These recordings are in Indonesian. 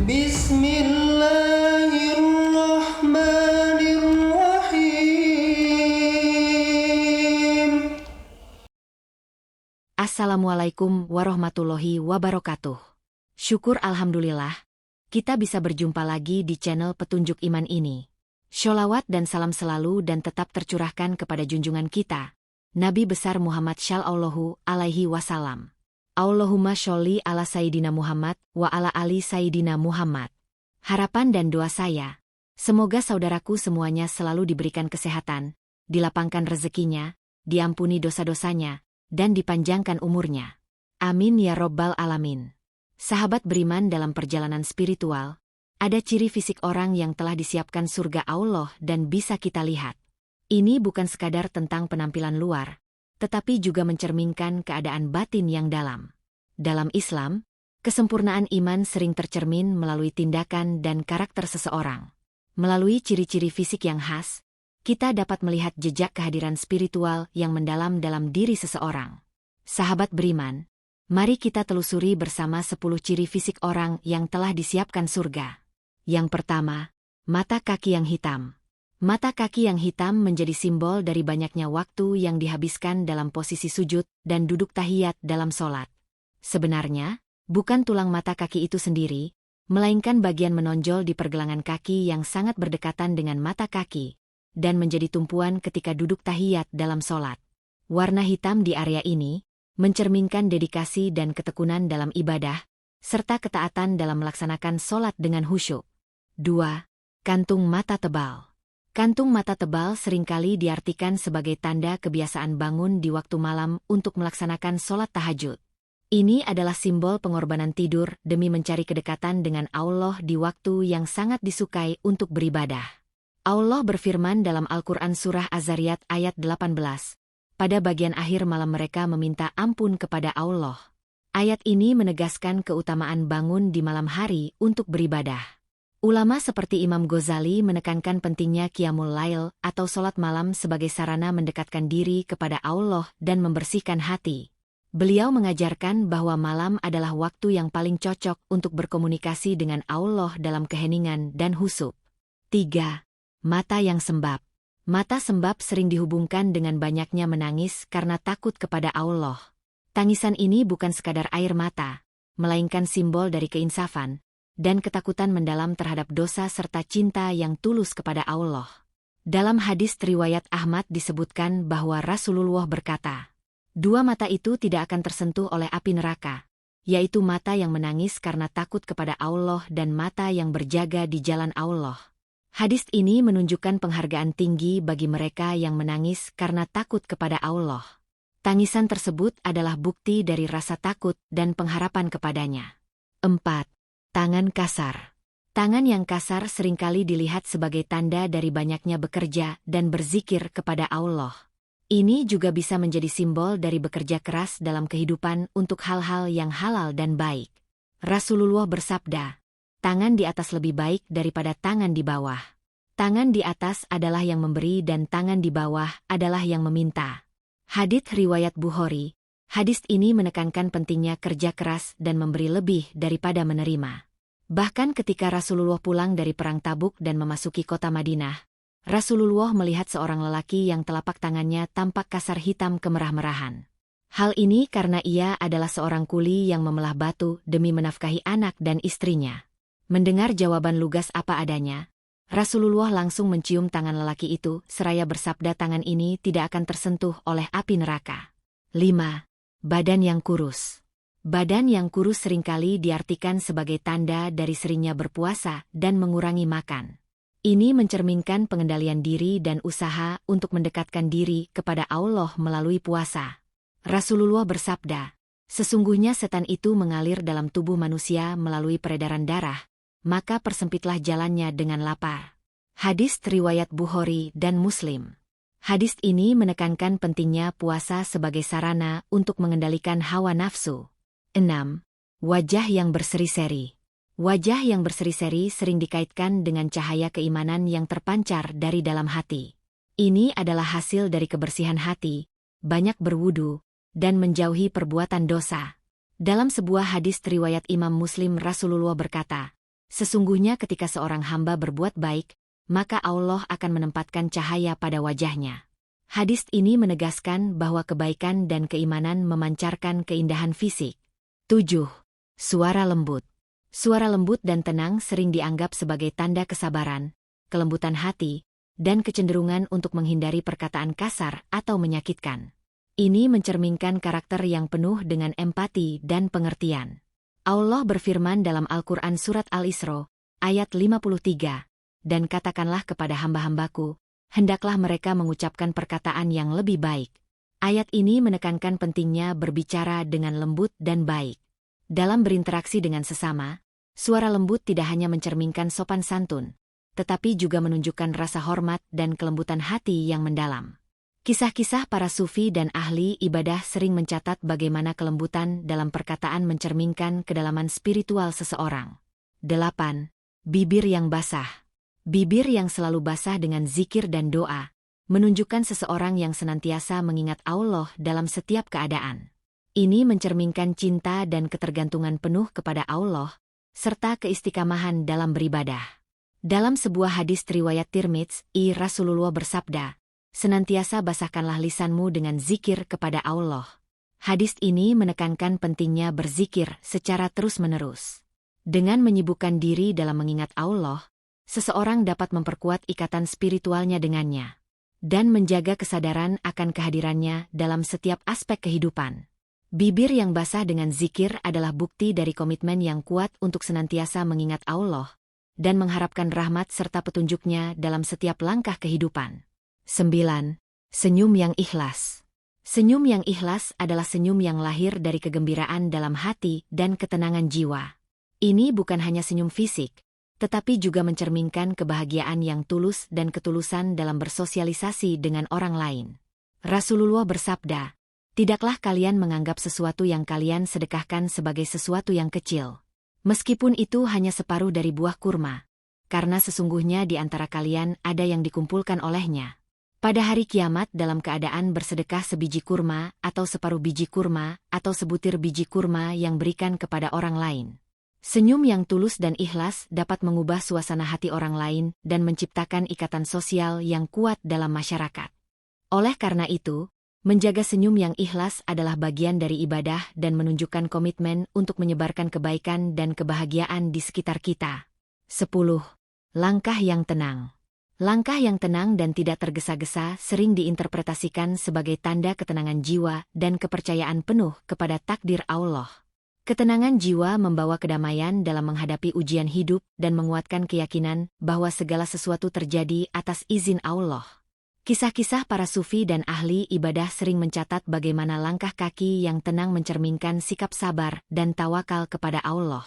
Bismillahirrahmanirrahim. Assalamualaikum warahmatullahi wabarakatuh. Syukur alhamdulillah, kita bisa berjumpa lagi di channel Petunjuk Iman ini. Sholawat dan salam selalu dan tetap tercurahkan kepada junjungan kita, Nabi besar Muhammad Shallallahu alaihi wasallam. Allahumma sholli ala Sayyidina Muhammad wa ala ali Sayyidina Muhammad. Harapan dan doa saya, semoga saudaraku semuanya selalu diberikan kesehatan, dilapangkan rezekinya, diampuni dosa-dosanya, dan dipanjangkan umurnya. Amin ya Robbal Alamin. Sahabat beriman, dalam perjalanan spiritual, ada ciri fisik orang yang telah disiapkan surga Allah dan bisa kita lihat. Ini bukan sekadar tentang penampilan luar, tetapi juga mencerminkan keadaan batin yang dalam. Dalam Islam, kesempurnaan iman sering tercermin melalui tindakan dan karakter seseorang. Melalui ciri-ciri fisik yang khas, kita dapat melihat jejak kehadiran spiritual yang mendalam dalam diri seseorang. Sahabat beriman, mari kita telusuri bersama 10 ciri fisik orang yang telah disiapkan surga. Yang pertama, mata kaki yang hitam. Mata kaki yang hitam menjadi simbol dari banyaknya waktu yang dihabiskan dalam posisi sujud dan duduk tahiyat dalam sholat. Sebenarnya, bukan tulang mata kaki itu sendiri, melainkan bagian menonjol di pergelangan kaki yang sangat berdekatan dengan mata kaki, dan menjadi tumpuan ketika duduk tahiyat dalam sholat. Warna hitam di area ini mencerminkan dedikasi dan ketekunan dalam ibadah, serta ketaatan dalam melaksanakan sholat dengan khusyuk. 2. Kantung mata tebal. Kantung mata tebal seringkali diartikan sebagai tanda kebiasaan bangun di waktu malam untuk melaksanakan sholat tahajud. Ini adalah simbol pengorbanan tidur demi mencari kedekatan dengan Allah di waktu yang sangat disukai untuk beribadah. Allah berfirman dalam Al-Quran Surah Az-Zariyat ayat 18, pada bagian akhir malam mereka meminta ampun kepada Allah. Ayat ini menegaskan keutamaan bangun di malam hari untuk beribadah. Ulama seperti Imam Ghazali menekankan pentingnya Qiyamul Lail atau sholat malam sebagai sarana mendekatkan diri kepada Allah dan membersihkan hati. Beliau mengajarkan bahwa malam adalah waktu yang paling cocok untuk berkomunikasi dengan Allah dalam keheningan dan khusyuk. 3. Mata yang sembab. Mata sembab sering dihubungkan dengan banyaknya menangis karena takut kepada Allah. Tangisan ini bukan sekadar air mata, melainkan simbol dari keinsafan dan ketakutan mendalam terhadap dosa serta cinta yang tulus kepada Allah. Dalam hadis riwayat Ahmad disebutkan bahwa Rasulullah berkata, 2 mata itu tidak akan tersentuh oleh api neraka, yaitu mata yang menangis karena takut kepada Allah dan mata yang berjaga di jalan Allah. Hadis ini menunjukkan penghargaan tinggi bagi mereka yang menangis karena takut kepada Allah. Tangisan tersebut adalah bukti dari rasa takut dan pengharapan kepadanya. 4. Tangan kasar. Tangan yang kasar seringkali dilihat sebagai tanda dari banyaknya bekerja dan berzikir kepada Allah. Ini juga bisa menjadi simbol dari bekerja keras dalam kehidupan untuk hal-hal yang halal dan baik. Rasulullah bersabda, tangan di atas lebih baik daripada tangan di bawah. Tangan di atas adalah yang memberi dan tangan di bawah adalah yang meminta. Hadits riwayat Bukhari. Hadis ini menekankan pentingnya kerja keras dan memberi lebih daripada menerima. Bahkan ketika Rasulullah pulang dari perang Tabuk dan memasuki kota Madinah, Rasulullah melihat seorang lelaki yang telapak tangannya tampak kasar hitam kemerah-merahan. Hal ini karena ia adalah seorang kuli yang memelah batu demi menafkahi anak dan istrinya. Mendengar jawaban lugas apa adanya, Rasulullah langsung mencium tangan lelaki itu seraya bersabda tangan ini tidak akan tersentuh oleh api neraka. 5. Badan yang kurus. Badan yang kurus seringkali diartikan sebagai tanda dari seringnya berpuasa dan mengurangi makan. Ini mencerminkan pengendalian diri dan usaha untuk mendekatkan diri kepada Allah melalui puasa. Rasulullah bersabda, sesungguhnya setan itu mengalir dalam tubuh manusia melalui peredaran darah, maka persempitlah jalannya dengan lapar. Hadis riwayat Bukhari dan Muslim. Hadis ini menekankan pentingnya puasa sebagai sarana untuk mengendalikan hawa nafsu. 6. Wajah yang berseri-seri. Wajah yang berseri-seri sering dikaitkan dengan cahaya keimanan yang terpancar dari dalam hati. Ini adalah hasil dari kebersihan hati, banyak berwudu, dan menjauhi perbuatan dosa. Dalam sebuah hadis riwayat Imam Muslim Rasulullah berkata, Sesungguhnya ketika seorang hamba berbuat baik, maka Allah akan menempatkan cahaya pada wajahnya. Hadis ini menegaskan bahwa kebaikan dan keimanan memancarkan keindahan fisik. 7. Suara lembut. Suara lembut dan tenang sering dianggap sebagai tanda kesabaran, kelembutan hati, dan kecenderungan untuk menghindari perkataan kasar atau menyakitkan. Ini mencerminkan karakter yang penuh dengan empati dan pengertian. Allah berfirman dalam Al-Quran Surat Al-Isra, ayat 53, "Dan katakanlah kepada hamba-hambaku, hendaklah mereka mengucapkan perkataan yang lebih baik." Ayat ini menekankan pentingnya berbicara dengan lembut dan baik. Dalam berinteraksi dengan sesama, suara lembut tidak hanya mencerminkan sopan santun, tetapi juga menunjukkan rasa hormat dan kelembutan hati yang mendalam. Kisah-kisah para sufi dan ahli ibadah sering mencatat bagaimana kelembutan dalam perkataan mencerminkan kedalaman spiritual seseorang. 8. Bibir yang basah. Bibir yang selalu basah dengan zikir dan doa, menunjukkan seseorang yang senantiasa mengingat Allah dalam setiap keadaan. Ini mencerminkan cinta dan ketergantungan penuh kepada Allah, serta keistiqamahan dalam beribadah. Dalam sebuah hadis riwayat Tirmidzi, Rasulullah bersabda, "Senantiasa basahkanlah lisanmu dengan zikir kepada Allah." Hadis ini menekankan pentingnya berzikir secara terus-menerus. Dengan menyibukkan diri dalam mengingat Allah, seseorang dapat memperkuat ikatan spiritualnya dengannya dan menjaga kesadaran akan kehadirannya dalam setiap aspek kehidupan. Bibir yang basah dengan zikir adalah bukti dari komitmen yang kuat untuk senantiasa mengingat Allah dan mengharapkan rahmat serta petunjuknya dalam setiap langkah kehidupan. 9. Senyum yang ikhlas. Senyum yang ikhlas adalah senyum yang lahir dari kegembiraan dalam hati dan ketenangan jiwa. Ini bukan hanya senyum fisik, tetapi juga mencerminkan kebahagiaan yang tulus dan ketulusan dalam bersosialisasi dengan orang lain. Rasulullah bersabda, "Tidaklah kalian menganggap sesuatu yang kalian sedekahkan sebagai sesuatu yang kecil, meskipun itu hanya separuh dari buah kurma, karena sesungguhnya di antara kalian ada yang dikumpulkan olehnya pada hari kiamat dalam keadaan bersedekah sebiji kurma atau separuh biji kurma atau sebutir biji kurma yang berikan kepada orang lain." Senyum yang tulus dan ikhlas dapat mengubah suasana hati orang lain dan menciptakan ikatan sosial yang kuat dalam masyarakat. Oleh karena itu, menjaga senyum yang ikhlas adalah bagian dari ibadah dan menunjukkan komitmen untuk menyebarkan kebaikan dan kebahagiaan di sekitar kita. 10. Langkah yang tenang. Langkah yang tenang dan tidak tergesa-gesa sering diinterpretasikan sebagai tanda ketenangan jiwa dan kepercayaan penuh kepada takdir Allah. Ketenangan jiwa membawa kedamaian dalam menghadapi ujian hidup dan menguatkan keyakinan bahwa segala sesuatu terjadi atas izin Allah. Kisah-kisah para sufi dan ahli ibadah sering mencatat bagaimana langkah kaki yang tenang mencerminkan sikap sabar dan tawakal kepada Allah.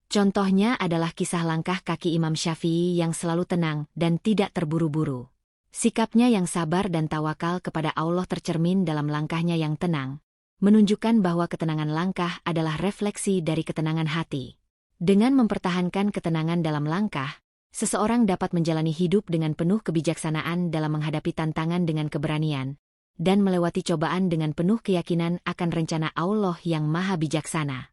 Contohnya adalah kisah langkah kaki Imam Syafi'i yang selalu tenang dan tidak terburu-buru. Sikapnya yang sabar dan tawakal kepada Allah tercermin dalam langkahnya yang tenang, menunjukkan bahwa ketenangan langkah adalah refleksi dari ketenangan hati. Dengan mempertahankan ketenangan dalam langkah, seseorang dapat menjalani hidup dengan penuh kebijaksanaan dalam menghadapi tantangan dengan keberanian, dan melewati cobaan dengan penuh keyakinan akan rencana Allah yang maha bijaksana.